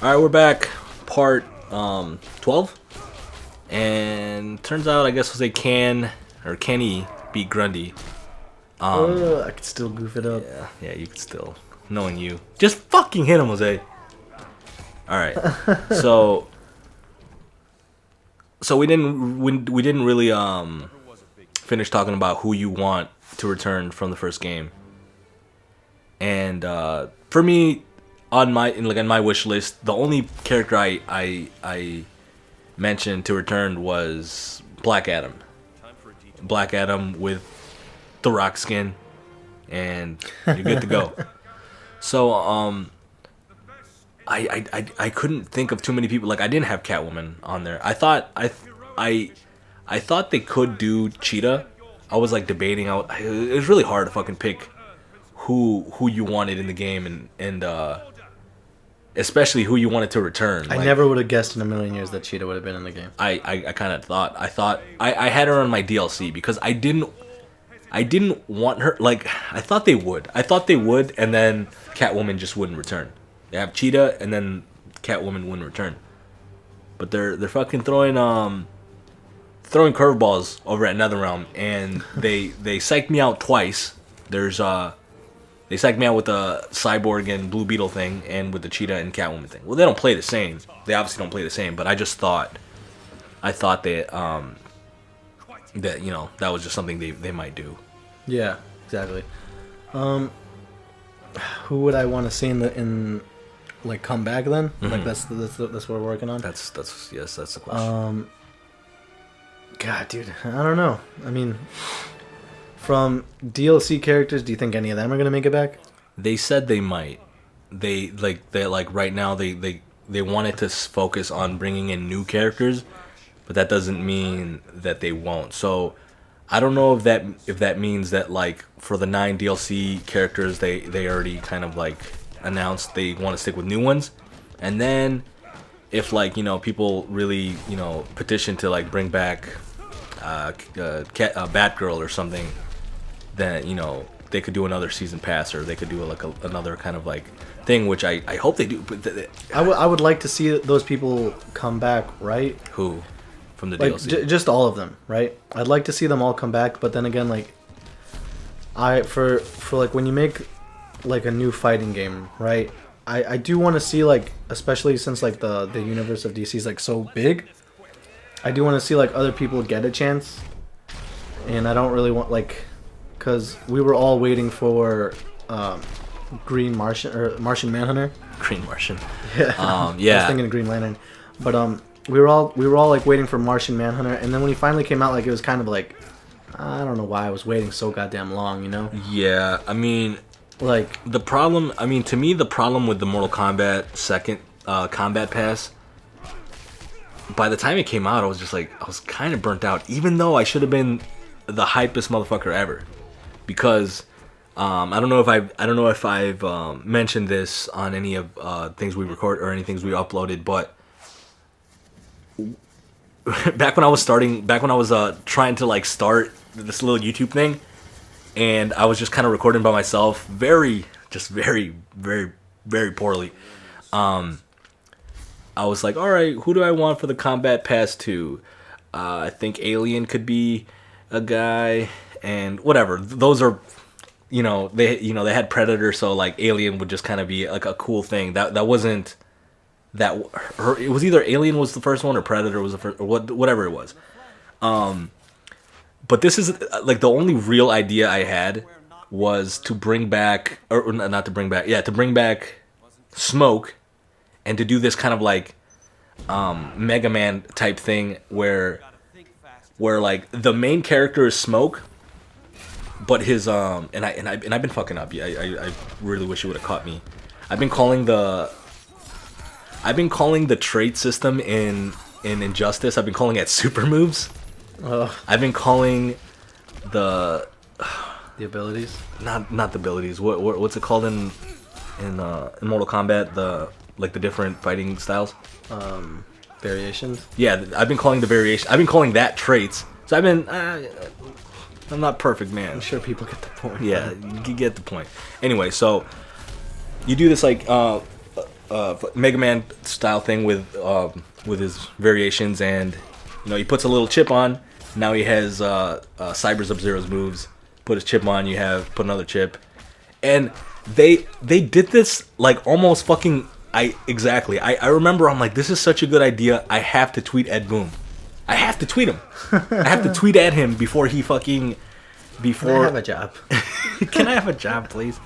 All right, we're back. Part 12. And turns out, I guess Jose can he beat Grundy. I could still goof it up. Yeah, you could still, knowing you, just fucking hit him, Jose. All right, so we didn't really finish talking about who you want to return from the first game. And for me, on my wish list, the only character I mentioned to return was Black Adam. Black Adam with the Rock skin, and you're good to go. So I couldn't think of too many people. Like, I didn't have Catwoman on there. I thought they could do Cheetah. I was like debating out. It was really hard to fucking pick who you wanted in the game, and especially who you wanted to return. I never would have guessed in a million years that Cheetah would have been in the game. I kind of thought I had her on my DLC because I didn't want her. Like, I thought they would, and then Catwoman just wouldn't return. They have Cheetah, and then Catwoman wouldn't return. But they're fucking throwing curveballs over at NetherRealm, and they psyched me out twice. They psyched me out with the Cyborg and Blue Beetle thing, and with the Cheetah and Catwoman thing. Well, they don't play the same. They obviously don't play the same. But I thought that that was just something they might do. Yeah, exactly. Who would I want to see in like come back then? Mm-hmm. Like that's what we're working on. That's the question. God, dude, I don't know. I mean, from DLC characters, do you think any of them are gonna make it back? They said they might. They right now they wanted to focus on bringing in new characters, but that doesn't mean that they won't. So I don't know if that means that, like, for the 9 DLC characters they already kind of like announced they want to stick with new ones, and then if, like, people really petition to like bring back Batgirl or something, then they could do another season pass, or they could do like another kind of like thing, which I hope they do. But I would like to see those people come back, right? Who? From the like, DLC? Just all of them, right? I'd like to see them all come back, but then again, like, for like when you make like a new fighting game, right? I do want to see, like, especially since like the universe of DC is like so big, I do want to see like other people get a chance, and I don't really want, like, because we were all waiting for Green Martian or Martian Manhunter. Green Martian. Yeah. Yeah. I was thinking of Green Lantern, but we were all like waiting for Martian Manhunter, and then when he finally came out, like, it was kind of like, I don't know why I was waiting so goddamn long, Yeah, I mean, like, the problem. I mean, to me, the problem with the Mortal Kombat second combat pass, by the time it came out, I was just like, I was kind of burnt out, even though I should have been the hypest motherfucker ever, because I don't know if I've mentioned this on any of things we record or any things we uploaded, but back when I was trying to like start this little YouTube thing, and I was just kind of recording by myself, very, very, very poorly. I was like, all right, who do I want for the Combat Pass 2? I think Alien could be a guy, and whatever. Those are, they had Predator, so like Alien would just kind of be like a cool thing. That wasn't that. It was either Alien was the first one or Predator was the first, or whatever it was. But this is like the only real idea I had was to bring back, or not to bring back, to bring back Smoke, and to do this kind of like Mega Man type thing where like the main character is Smoke, but his and I've been fucking up. I really wish you would have caught me. I've been calling the trait system in Injustice, I've been calling it super moves. I've been calling the abilities. Not the abilities. What's it called in Mortal Kombat? The different fighting styles. Variations. Yeah, I've been calling the variation. I've been calling that traits. So I've been. I'm not perfect, man. I'm sure people get the point. Yeah, you get the point. Anyway, so you do this like Mega Man style thing with his variations, and he puts a little chip on. Now he has Cyber Sub-Zero's moves. Put his chip on, you have put another chip, and they did this like almost fucking exactly. I remember I'm like, this is such a good idea. I have to tweet Ed Boon. I have to tweet him. I have to tweet at him before he fucking Can I have a job? Can I have a job, please?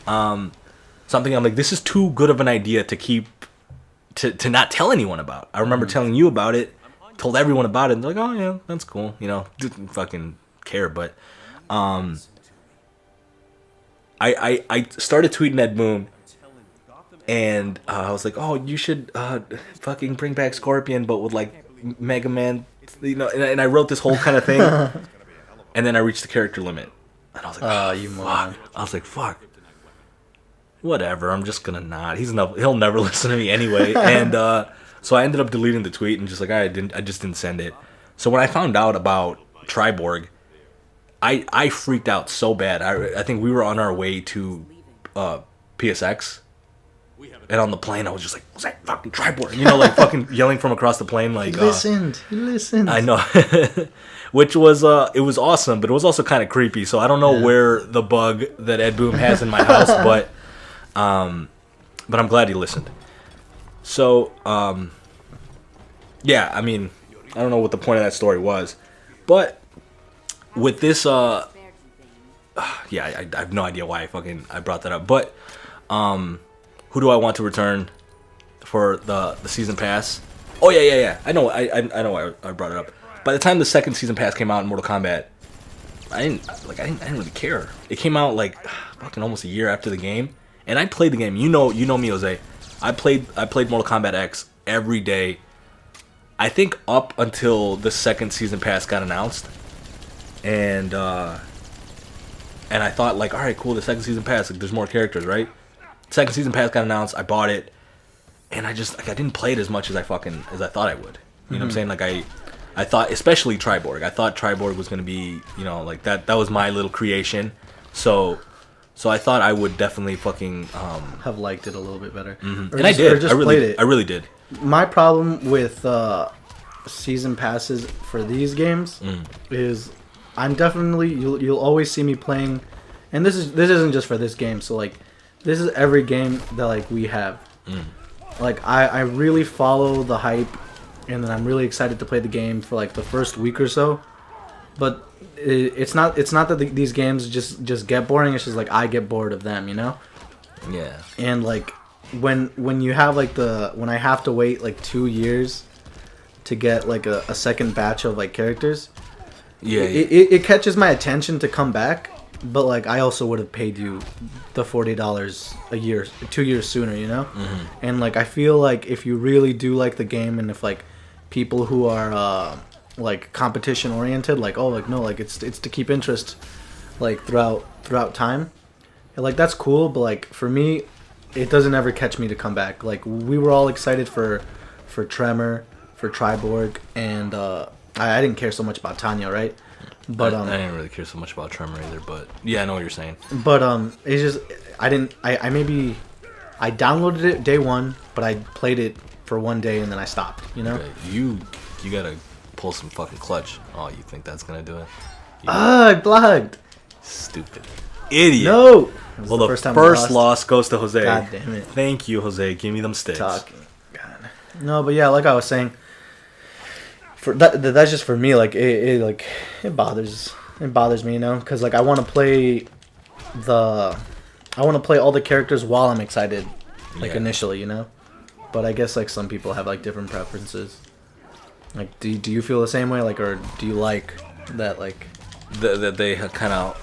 Something I'm like, this is too good of an idea to keep to not tell anyone about. I remember telling you about it, told everyone about it, and they're like, oh yeah, that's cool. Didn't fucking care, but I started tweeting Ed Boon, and I was like, oh, you should fucking bring back Scorpion, but with like Mega Man, and I wrote this whole kind of thing, and then I reached the character limit, and I was like, oh, you fuck. moron. I was like, fuck. Whatever, I'm just gonna not. He'll never listen to me anyway, and so I ended up deleting the tweet and just like I just didn't send it. So when I found out about Triborg, I freaked out so bad. I think we were on our way to PSX, and on the plane I was just like, "Was that fucking Triborg?" Like fucking yelling from across the plane, like He listened. I know, which was it was awesome, but it was also kind of creepy. So I don't know where the bug that Ed Boon has in my house, but I'm glad he listened. So yeah, I mean, I don't know what the point of that story was, but with this yeah, I have no idea why I brought that up, but who do I want to return for the season pass? Oh yeah. I know why I brought it up. By the time the second season pass came out in Mortal Kombat, I didn't really care. It came out like fucking almost a year after the game, and I played the game. You know me, Jose. I played Mortal Kombat X every day. I think up until the second season pass got announced, and I thought like, all right, cool, the second season pass, like, there's more characters, right? Second season pass got announced. I bought it, and I didn't play it as much as I thought I would. You know what I'm saying? Like I thought, especially Triborg. I thought Triborg was gonna be, like that. That was my little creation. So I thought I would definitely fucking have liked it a little bit better. Mm-hmm. And I did. I really did. My problem with season passes for these games is I'm definitely you'll always see me playing, and this isn't just for this game. So like, this is every game that like we have. Like I really follow the hype, and then I'm really excited to play the game for like the first week or so. But it's not that these games just get boring. It's just like I get bored of them, Yeah. And like when you have like when I have to wait like 2 years to get like a second batch of like characters, it catches my attention to come back. But like I also would have paid you the $40 a year 2 years sooner, And like I feel like if you really do like the game, and if like people who are like competition oriented, like it's to keep interest like throughout time, and like that's cool. But like for me, it doesn't ever catch me to come back. Like we were all excited for Tremor, for Triborg, and I didn't care so much about Tanya, right? But I didn't really care so much about Tremor either. But yeah, I know what you're saying. But it's just I downloaded it day one, but I played it for one day and then I stopped. Okay. You gotta pull some fucking clutch. Oh, you think that's gonna do it? I blocked. Stupid idiot. No. Well, the first loss goes to Jose. God damn it. Thank you, Jose. Give me them sticks. Talking. God. No, but yeah, like I was saying, for that's just for me. Like it bothers me, because like I want to play all the characters while I'm excited, like initially, But I guess like some people have like different preferences. Like, do you feel the same way? Like, or do you like that? Like, that they kind of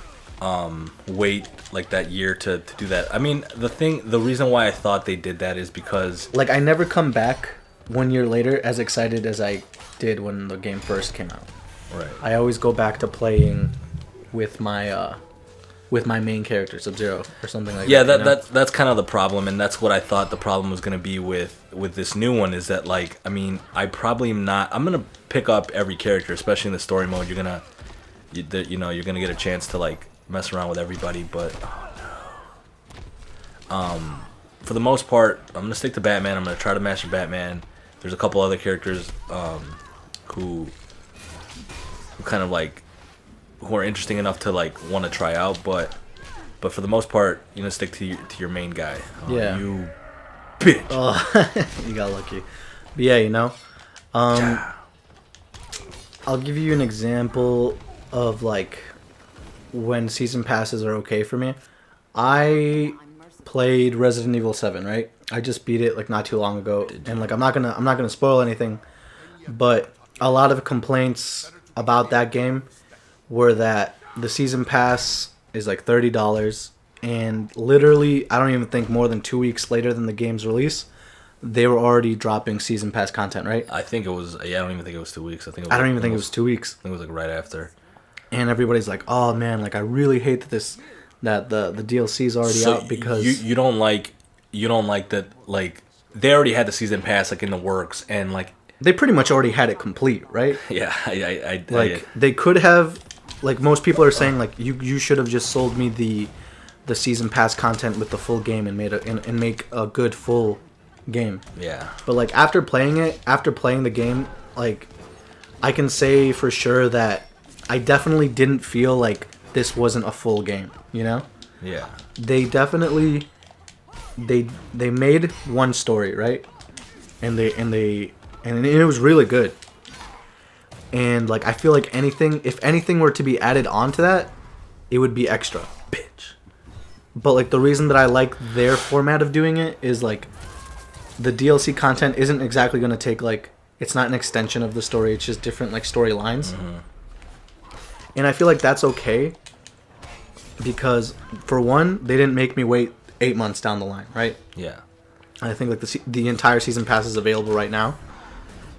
wait like that year to do that. I mean, the reason why I thought they did that is because like I never come back 1 year later as excited as I did when the game first came out. Right. I always go back to playing with my main character, Sub-Zero, or something like that. Yeah, that's kind of the problem, and that's what I thought the problem was going to be with this new one, is that like, I mean, I'm going to pick up every character, especially in the story mode. You're going to get a chance to like mess around with everybody, but for the most part, I'm gonna stick to Batman. I'm gonna try to master Batman. There's a couple other characters who kind of like who are interesting enough to like want to try out, but for the most part, you know, stick to your main guy. Yeah. You bitch. Oh, you got lucky. But yeah, you know. I'll give you an example of like when season passes are okay for me. I played Resident Evil 7, right? I just beat it like not too long ago, and like I'm not gonna spoil anything, but a lot of complaints about that game were that the season pass is like $30, and literally I don't even think more than 2 weeks later than the game's release, they were already dropping season pass content, right? I think it was. Yeah, I don't even think it was 2 weeks. I don't even think it was 2 weeks. I think it was like right after. And everybody's like, "Oh man, like I really hate that the DLC is already out because you don't like that, like they already had the season pass like in the works, and like they pretty much already had it complete, right? Yeah, I like they could have, like most people are saying, like you should have just sold me the season pass content with the full game and make a good full game. Yeah. But like after playing the game, like I can say for sure that I definitely didn't feel like this wasn't a full game, you know? Yeah. They definitely they made one story, right? And it was really good. And like I feel like if anything were to be added onto that, it would be extra. Bitch. But like the reason that I like their format of doing it is like the DLC content isn't exactly going to take like, it's not an extension of the story, it's just different like storylines. Mm-hmm. And I feel like that's okay because for one, they didn't make me wait 8 months down the line, right? Yeah. I think like the entire season pass is available right now.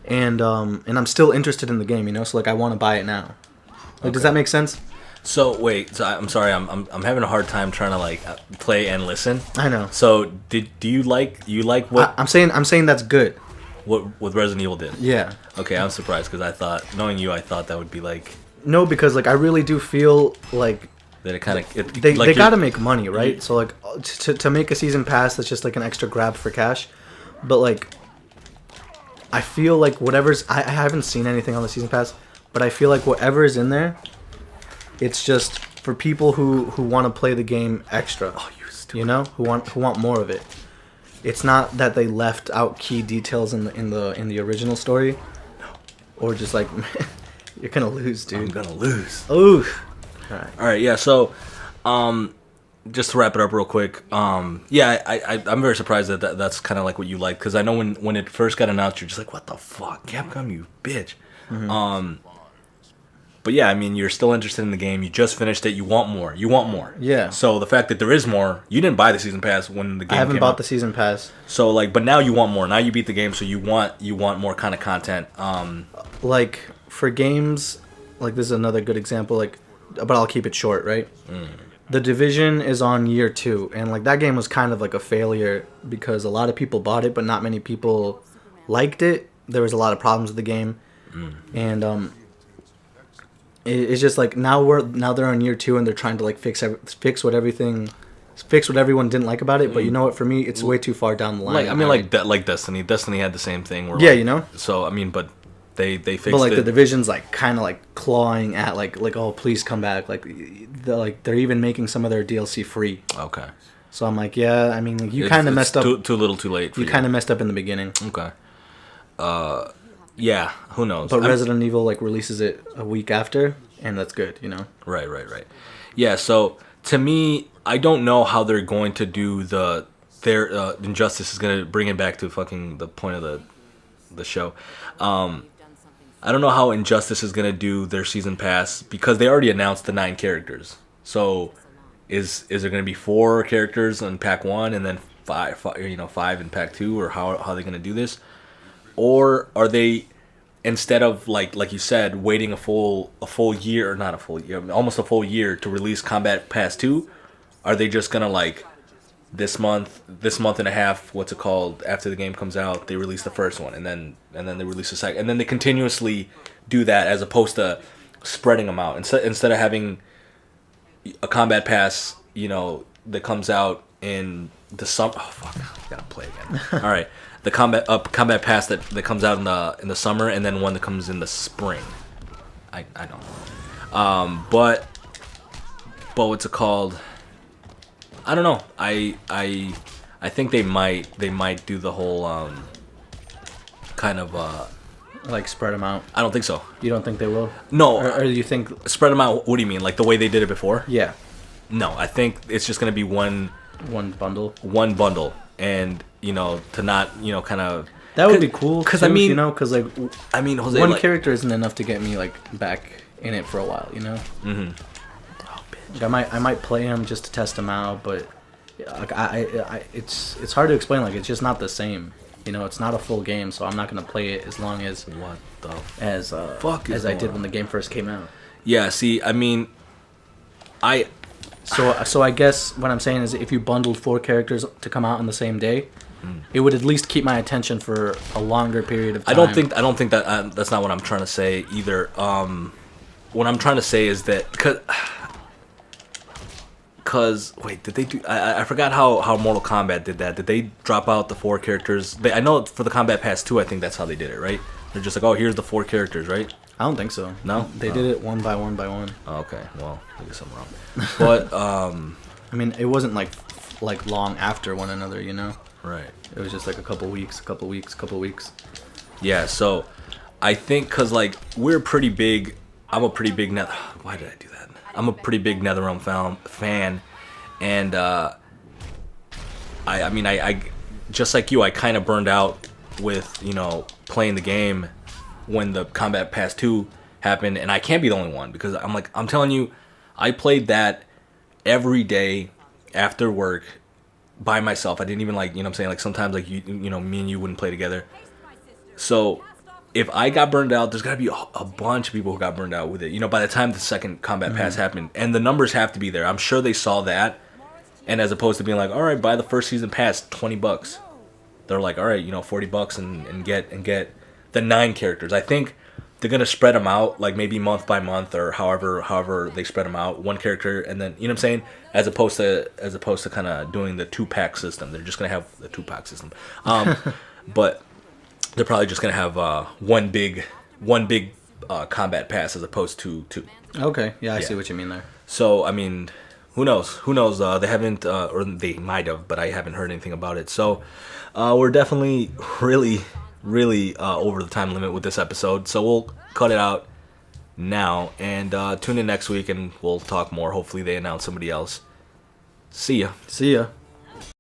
And I'm still interested in the game, you know, so like I want to buy it now. Like, okay. Does that make sense? So wait, so I'm sorry, I'm having a hard time trying to like play and listen. I know. So do you like what I'm saying that's good. What Resident Evil did? Yeah. Okay, I'm surprised because I thought, knowing you, I thought that would be like. No, because like I really do feel like that it kind of they got to make money, right? So like to make a season pass that's just like an extra grab for cash, but like I feel like whatever's I haven't seen anything on the season pass, but I feel like whatever's in there, it's just for people who want to play the game extra. Oh, you know, who want more of it. It's not that they left out key details in the original story, or just like you're gonna lose, dude. I'm gonna lose. Ooh. All right. Yeah. So, just to wrap it up real quick. Yeah, I'm very surprised that that's kind of like what you like, because I know when it first got announced, you're just like, what the fuck, Capcom, you bitch. Mm-hmm. But yeah, I mean, you're still interested in the game. You just finished it. You want more. Yeah. So the fact that there is more, you didn't buy the season pass when the game came out. I haven't bought the season pass. So like, but now you want more. Now you beat the game, so you want more kind of content. Like for games, like this is another good example. Like, but I'll keep it short, right? The Division is on year 2, and like that game was kind of like a failure because a lot of people bought it, but not many people liked it. There was a lot of problems with the game, and it's just like now they're on year 2 and they're trying to like fix what everyone didn't like about it. But you know what? For me, it's way too far down the line. Like I mean, like Destiny. Destiny had the same thing. Where, yeah, like, you know. So I mean, but they fixed it. But like the Division's like kind of like clawing at like oh, please come back. Like they're even making some of their DLC free. Okay. So I'm like, yeah, I mean, like, you kind of messed up. Too little, too late. You kind of messed up in the beginning. Okay. Yeah. Who knows? But Resident Evil like releases it a week after, and that's good, you know. Right. Yeah. So to me, I don't know how they're going to do their Injustice is going to bring it back to fucking the point of the show. I don't know how Injustice is going to do their season pass because they already announced the 9 characters. So is there going to be 4 characters in pack 1 and then 5 in pack 2, or how are they going to do this? Or are they, instead of like you said, waiting a full year, or not a full year, almost a full year to release Combat Pass 2, are they just going to like this month and a half, after the game comes out, they release the first one, and then they release the second, and then they continuously do that, as opposed to spreading them out. Instead of having a Combat Pass, you know, that comes out in the summer. Oh fuck, I gotta play again. All right, the combat pass that comes out in the summer, and then one that comes in the spring. I know. But what's it called? I don't know. I think they might do the whole kind of Like spread them out. I don't think so. You don't think they will? No. Or do you think? Spread them out. What do you mean? Like the way they did it before? Yeah. No, I think it's just gonna be one bundle. One bundle, and to not kind of. That would be cool. Because I mean, because like I mean, Jose, one like, character isn't enough to get me like back in it for a while. Mm-hmm. Oh, bitch. I might play him just to test him out, but like it's hard to explain. Like it's just not the same. It's not a full game, so I'm not gonna play it as long as what the as fuck as I did when the game first came out. Yeah. See, I mean, So I guess what I'm saying is if you bundled 4 characters to come out on the same day, it would at least keep my attention for a longer period of time. I don't think that that's not what I'm trying to say either. What I'm trying to say is that because wait, did they do? I forgot how Mortal Kombat did that. Did they drop out the 4 characters? I know for the Combat Pass 2, I think that's how they did it, right? They're just like, oh, here's the 4 characters, right? I don't think so. No, they did it one by one by one. Oh, okay, well, I guess I'm wrong. But I mean, it wasn't like long after one another, Right. It was just like a couple weeks. Yeah. So I think because like we're pretty big. I'm a pretty big Why did I do that? I'm a pretty big NetherRealm fan, and I mean I just like you, I kind of burned out with playing the game when the Combat Pass 2 happened, and I can't be the only one because I'm telling you, I played that every day after work by myself. I didn't even what I'm saying, like sometimes like me and you wouldn't play together. So if I got burned out, there's got to be a bunch of people who got burned out with it. By the time the second Combat Pass happened, and the numbers have to be there. I'm sure they saw that, and as opposed to being like, all right, buy the first season pass, $20. They're like, all right, $40 and get the 9 characters. I think they're gonna spread them out, like maybe month by month or however they spread them out. 1 character, and then what I'm saying, as opposed to kind of doing the 2-pack system. They're just gonna have the 2-pack system, but they're probably just gonna have one big combat pass as opposed to 2. Okay, yeah, I see what you mean there. So I mean, who knows? They haven't, or they might have, but I haven't heard anything about it. So we're definitely really over the time limit with this episode, so we'll cut it out now and tune in next week and we'll talk more. Hopefully they announce somebody else. See ya.